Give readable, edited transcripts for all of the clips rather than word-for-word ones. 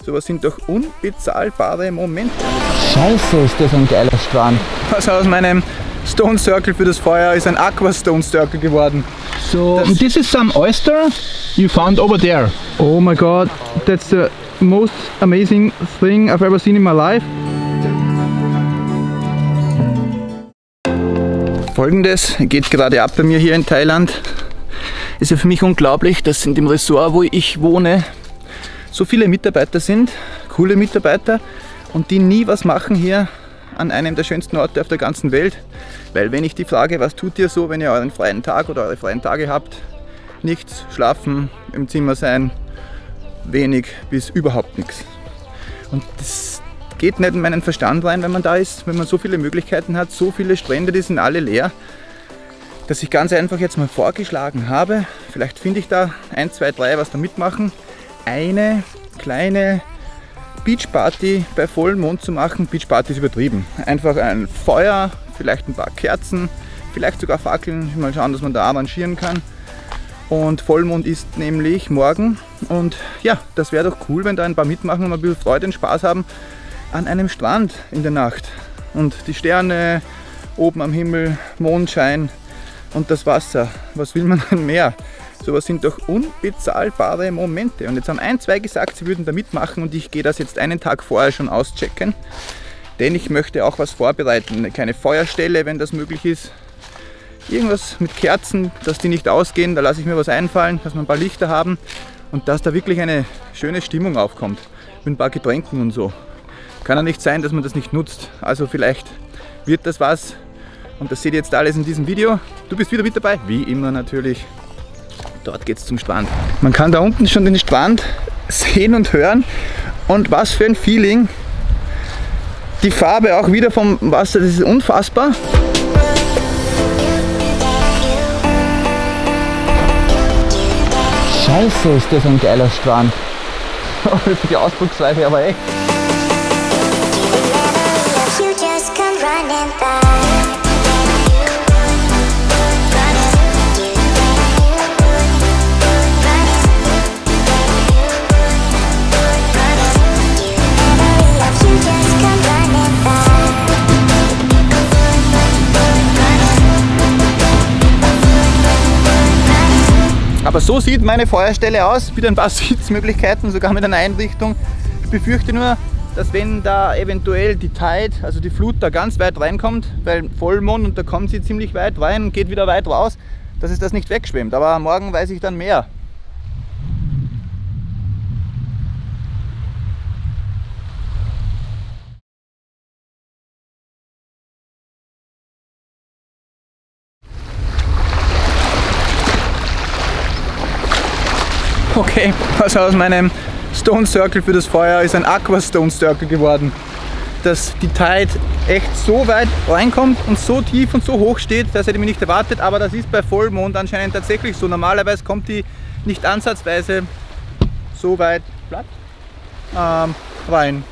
Sowas sind doch unbezahlbare Momente. Scheiße, ist das ein geiler Strand. Also aus meinem Stone Circle für das Feuer ist ein Aqua Stone Circle geworden. So, this is some oyster you found over there. Oh my god, that's the most amazing thing I've ever seen in my life. Folgendes geht gerade ab bei mir hier in Thailand. Ist ja für mich unglaublich, dass in dem Ressort, wo ich wohne, so viele Mitarbeiter sind, coole Mitarbeiter, und die nie was machen hier an einem der schönsten Orte auf der ganzen Welt. Weil wenn ich die frage, was tut ihr so, wenn ihr euren freien Tag oder eure freien Tage habt? Nichts, schlafen, im Zimmer sein, wenig bis überhaupt nichts. Und das geht nicht in meinen Verstand rein, wenn man da ist, wenn man so viele Möglichkeiten hat, so viele Strände, die sind alle leer, dass ich ganz einfach jetzt mal vorgeschlagen habe, vielleicht finde ich da 1, 2, 3, was da mitmachen, eine kleine Beachparty bei Vollmond zu machen. Beachparty ist übertrieben. Einfach ein Feuer, vielleicht ein paar Kerzen, vielleicht sogar Fackeln. Mal schauen, dass man da arrangieren kann. Und Vollmond ist nämlich morgen. Und ja, das wäre doch cool, wenn da ein paar mitmachen und ein bisschen Freude und Spaß haben an einem Strand in der Nacht. Und die Sterne oben am Himmel, Mondschein und das Wasser. Was will man denn mehr? Sowas sind doch unbezahlbare Momente. Und jetzt haben 1, 2 gesagt, sie würden da mitmachen und ich gehe das jetzt einen Tag vorher schon auschecken. Denn ich möchte auch was vorbereiten. Eine kleine Feuerstelle, wenn das möglich ist. Irgendwas mit Kerzen, dass die nicht ausgehen. Da lasse ich mir was einfallen, dass wir ein paar Lichter haben und dass da wirklich eine schöne Stimmung aufkommt. Mit ein paar Getränken und so. Kann ja nicht sein, dass man das nicht nutzt. Also vielleicht wird das was. Und das seht ihr jetzt alles in diesem Video. Du bist wieder mit dabei, wie immer natürlich. Dort geht es zum Strand. Man kann da unten schon den Strand sehen und hören. Und was für ein Feeling. Die Farbe auch wieder vom Wasser, das ist unfassbar. Scheiße, ist das ein geiler Strand. Für die Ausdrucksweise aber echt. Aber so sieht meine Feuerstelle aus, wieder ein paar Sitzmöglichkeiten, sogar mit einer Einrichtung. Ich befürchte nur, dass wenn da eventuell die Tide, also die Flut da ganz weit reinkommt, weil Vollmond und da kommt sie ziemlich weit rein und geht wieder weit raus, dass es das nicht wegschwemmt. Aber morgen weiß ich dann mehr. Okay, also aus meinem Stone Circle für das Feuer ist ein Aqua Stone Circle geworden. Dass die Tide echt so weit reinkommt und so tief und so hoch steht, das hätte ich mir nicht erwartet, aber das ist bei Vollmond anscheinend tatsächlich so. Normalerweise kommt die nicht ansatzweise so weit platt rein.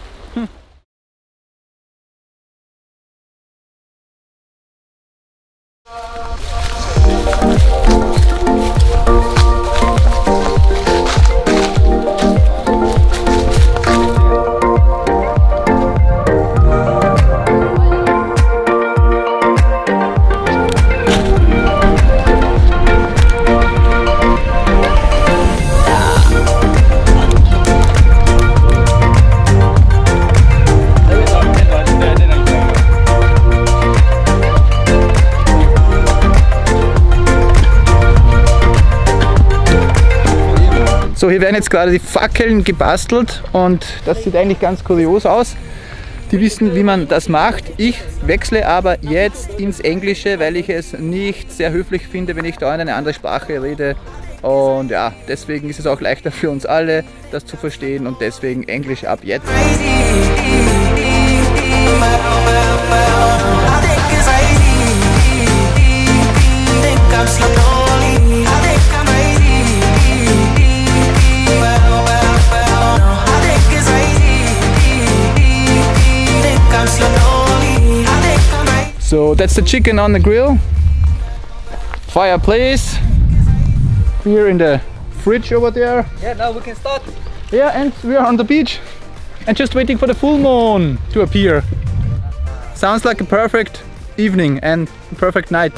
So, hier werden jetzt gerade die Fackeln gebastelt und das sieht eigentlich ganz kurios aus. Die wissen, wie man das macht. Ich wechsle aber jetzt ins Englische, weil ich es nicht sehr höflich finde, wenn ich da in eine andere Sprache rede. Und ja, deswegen ist es auch leichter für uns alle, das zu verstehen und deswegen Englisch ab jetzt. So that's the chicken on the grill. Fireplace. Here in the fridge over there. Yeah, now we can start. Yeah, and we are on the beach. and just waiting for the full moon to appear. Sounds like a perfect evening and a perfect night.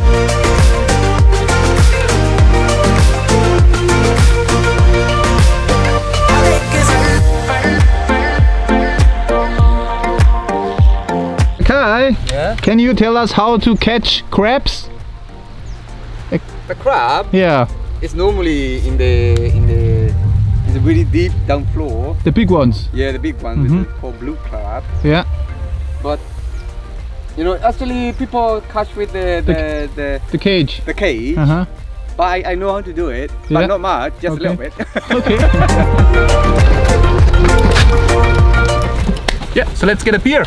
Kai, Yeah? can you tell us how to catch crabs? The crab Yeah, is normally in the it's a really deep down floor. the big ones. Yeah, the big one is called blue crab. Yeah. But you know, actually people catch with The cage. the cage. Uh-huh. But I know how to do it, Yeah? but not much, just Okay. a little bit. Okay. Yeah, so let's get a beer.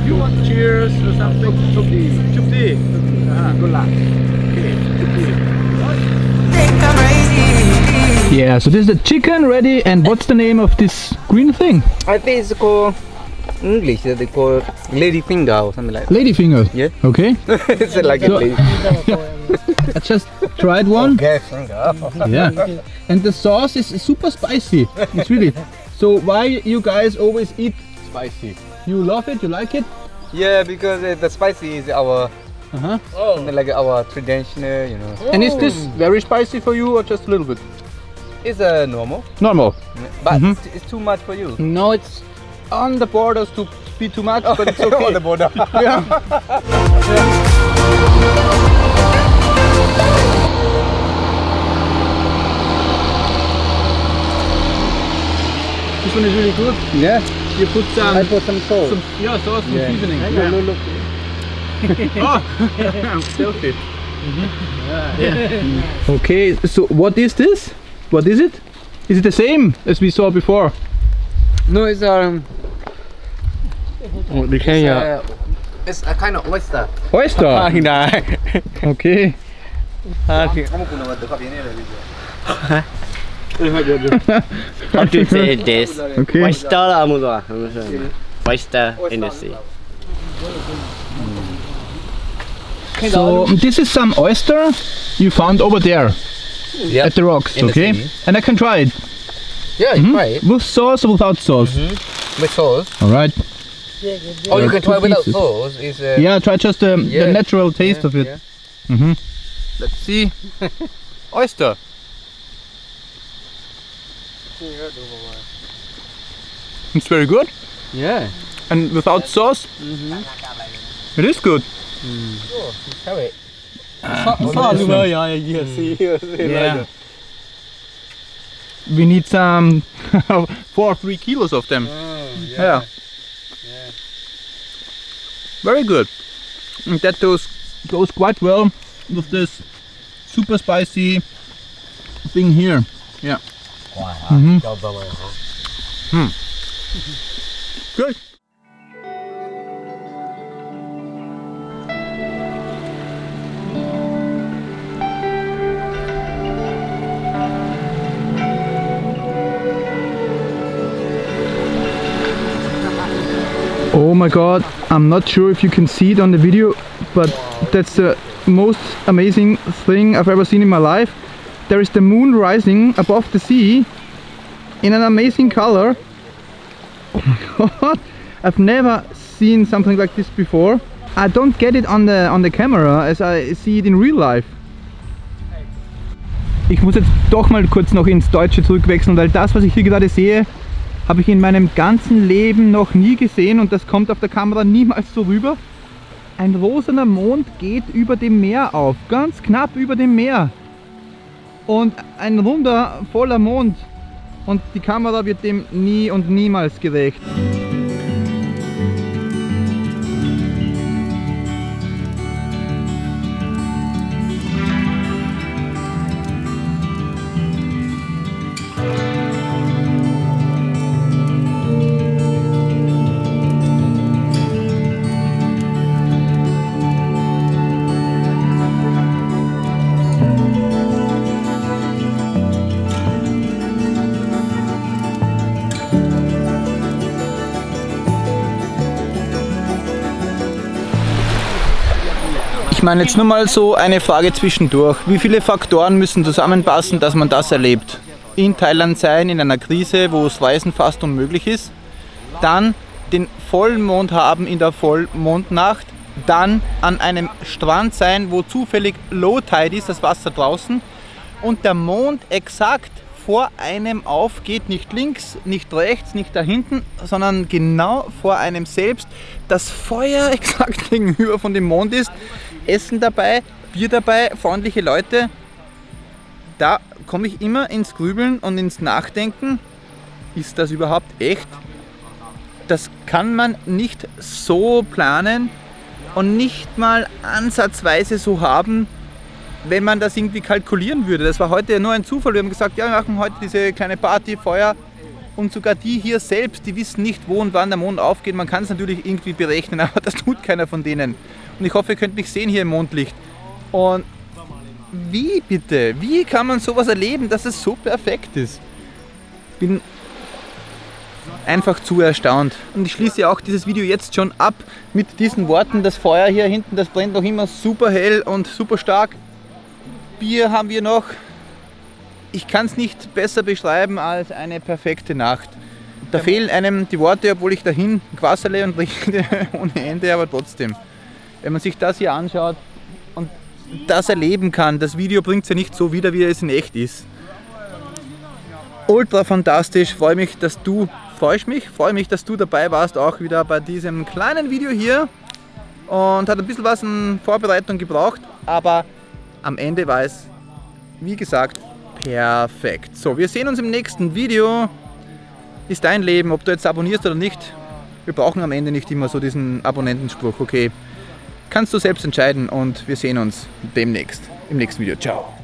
You want cheers or something? Chup tea. Good luck. Yeah, so this is the chicken ready, and what's the name of this green thing? I think it's called English. They call it lady finger or something like that. Ladyfinger. Yeah. Okay. It's like a So- lady. I just tried one. Okay, finger. Yeah. And the sauce is super spicy. It's really. So why you guys always eat spicy? You love it? You like it? Yeah, because the spicy is our Uh-huh. like our traditional, you know. And is this very spicy for you or just a little bit? It's normal, Normal. but Mhm. it's too much for you. No, it's on the borders to be too much, but it's okay. On the border. Yeah. This one is really good. Yeah. You put some, I put some salt. sauce and Yeah. seasoning. Look, look. Oh, selfie. Okay, so what is this? What is it? Is it the same as we saw before? No, it's it's a kind of oyster. Oyster. Okay. How to say this? Okay. Oyster là một rồi. Oyster in the sea. So this is some oyster you found over there Yeah. at the rocks, In the okay? sea. And I can try it. Yeah, you try it With sauce or without sauce? with sauce. All right. Or you There can are try two without pieces. sauce. It's Yeah, try just the Yeah. natural taste of it. Yeah. Let's see. Oyster. It's very good. Yeah. And without sauce, it is good. Try it. Yeah. We need some 4 or 3 kilos of them. Yeah. Very good. And that goes quite well with this super spicy thing here. Yeah. Good. Oh my god, I'm not sure if you can see it on the video, but that's the most amazing thing I've ever seen in my life. There is the moon rising above the sea in an amazing color. Oh my god, I've never seen something like this before. I don't get it on the camera as I see it in real life. Ich muss jetzt doch mal kurz noch ins Deutsche zurückwechseln, weil das, was ich hier gerade sehe, habe ich in meinem ganzen Leben noch nie gesehen und das kommt auf der Kamera niemals so rüber. Ein rosaner Mond geht über dem Meer auf, ganz knapp über dem Meer. Und ein runder, voller Mond. Und die Kamera wird dem nie und niemals gerecht. Ich meine jetzt nur mal so eine Frage zwischendurch. Wie viele Faktoren müssen zusammenpassen, dass man das erlebt? In Thailand sein, in einer Krise, wo es Reisen fast unmöglich ist. Dann den Vollmond haben in der Vollmondnacht. Dann an einem Strand sein, wo zufällig Low Tide ist, das Wasser draußen. Und der Mond exakt vor einem aufgeht, nicht links, nicht rechts, nicht da hinten, sondern genau vor einem selbst. Das Feuer exakt gegenüber von dem Mond ist. Essen dabei, Bier dabei, freundliche Leute. Da komme ich immer ins Grübeln und ins Nachdenken. Ist das überhaupt echt? Das kann man nicht so planen und nicht mal ansatzweise so haben, wenn man das irgendwie kalkulieren würde. Das war heute nur ein Zufall. Wir haben gesagt, ja, wir machen heute diese kleine Party, Feuer. Und sogar die hier selbst, die wissen nicht, wo und wann der Mond aufgeht. Man kann es natürlich irgendwie berechnen, aber das tut keiner von denen. Und ich hoffe, ihr könnt mich sehen hier im Mondlicht. Und wie bitte? Wie kann man sowas erleben, dass es so perfekt ist? Bin einfach zu erstaunt. Und ich schließe auch dieses Video jetzt schon ab mit diesen Worten. Das Feuer hier hinten, das brennt noch immer super hell und super stark. Bier haben wir noch. Ich kann es nicht besser beschreiben als eine perfekte Nacht. Da fehlen einem die Worte, obwohl ich dahin quassele und rede ohne Ende, aber trotzdem. Wenn man sich das hier anschaut und das erleben kann, das Video bringt es ja nicht so wieder, wie es in echt ist. Ultra fantastisch, freue mich, dass du dabei warst, auch wieder bei diesem kleinen Video hier. Und hat ein bisschen was in Vorbereitung gebraucht, aber am Ende war es, wie gesagt, perfekt. So, wir sehen uns im nächsten Video. Ist dein Leben, ob du jetzt abonnierst oder nicht. Wir brauchen am Ende nicht immer so diesen Abonnentenspruch, okay. Kannst du selbst entscheiden und wir sehen uns demnächst im nächsten Video. Ciao.